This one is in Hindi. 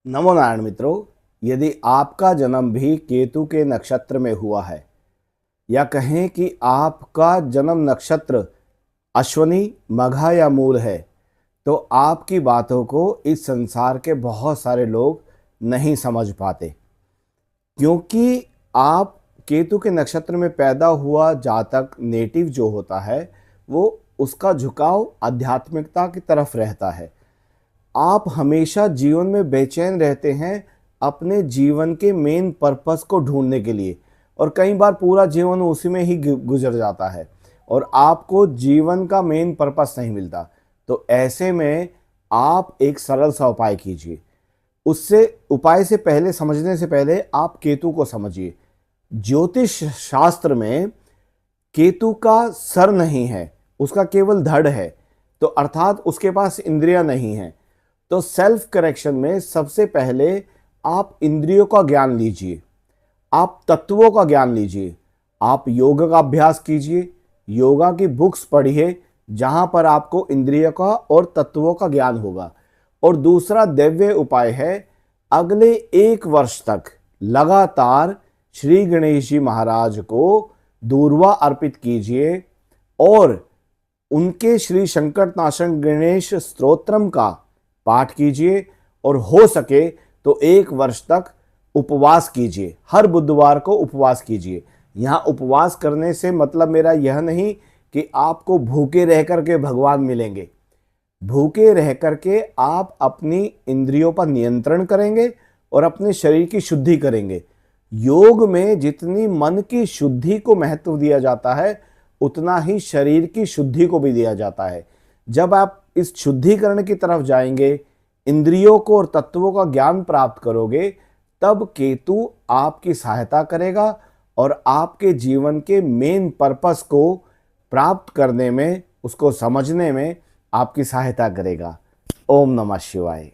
नमो नारायण मित्रों, यदि आपका जन्म भी केतु के नक्षत्र में हुआ है या कहें कि आपका जन्म नक्षत्र अश्विनी, मघा या मूल है, तो आपकी बातों को इस संसार के बहुत सारे लोग नहीं समझ पाते, क्योंकि आप केतु के नक्षत्र में पैदा हुआ जातक नेटिव जो होता है वो उसका झुकाव आध्यात्मिकता की तरफ रहता है। आप हमेशा जीवन में बेचैन रहते हैं अपने जीवन के मेन पर्पस को ढूंढने के लिए, और कई बार पूरा जीवन उसी में ही गुजर जाता है और आपको जीवन का मेन पर्पस नहीं मिलता। तो ऐसे में आप एक सरल सा उपाय कीजिए। उससे उपाय से पहले, समझने से पहले आप केतु को समझिए। ज्योतिष शास्त्र में केतु का सर नहीं है, उसका केवल धड़ है, तो अर्थात उसके पास इंद्रियां नहीं है। तो सेल्फ करेक्शन में सबसे पहले आप इंद्रियों का ज्ञान लीजिए, आप तत्वों का ज्ञान लीजिए, आप योग का अभ्यास कीजिए, योगा की बुक्स पढ़िए जहां पर आपको इंद्रियों का और तत्वों का ज्ञान होगा। और दूसरा दिव्य उपाय है, अगले 1 वर्ष तक लगातार श्री गणेश जी महाराज को दूर्वा अर्पित कीजिए और उनके श्री संकटनाशन गणेश स्तोत्रम का पाठ कीजिए, और हो सके तो 1 वर्ष तक उपवास कीजिए। हर बुधवार को उपवास कीजिए। यहाँ उपवास करने से मतलब मेरा यह नहीं कि आपको भूखे रह करके भगवान मिलेंगे। भूखे रह करके आप अपनी इंद्रियों पर नियंत्रण करेंगे और अपने शरीर की शुद्धि करेंगे। योग में जितनी मन की शुद्धि को महत्व दिया जाता है, उतना ही शरीर की शुद्धि को भी दिया जाता है। जब आप इस शुद्धिकरण की तरफ जाएंगे, इंद्रियों को और तत्वों का ज्ञान प्राप्त करोगे, तब केतु आपकी सहायता करेगा और आपके जीवन के मेन पर्पस को प्राप्त करने में, उसको समझने में आपकी सहायता करेगा। ओम नमः शिवाय।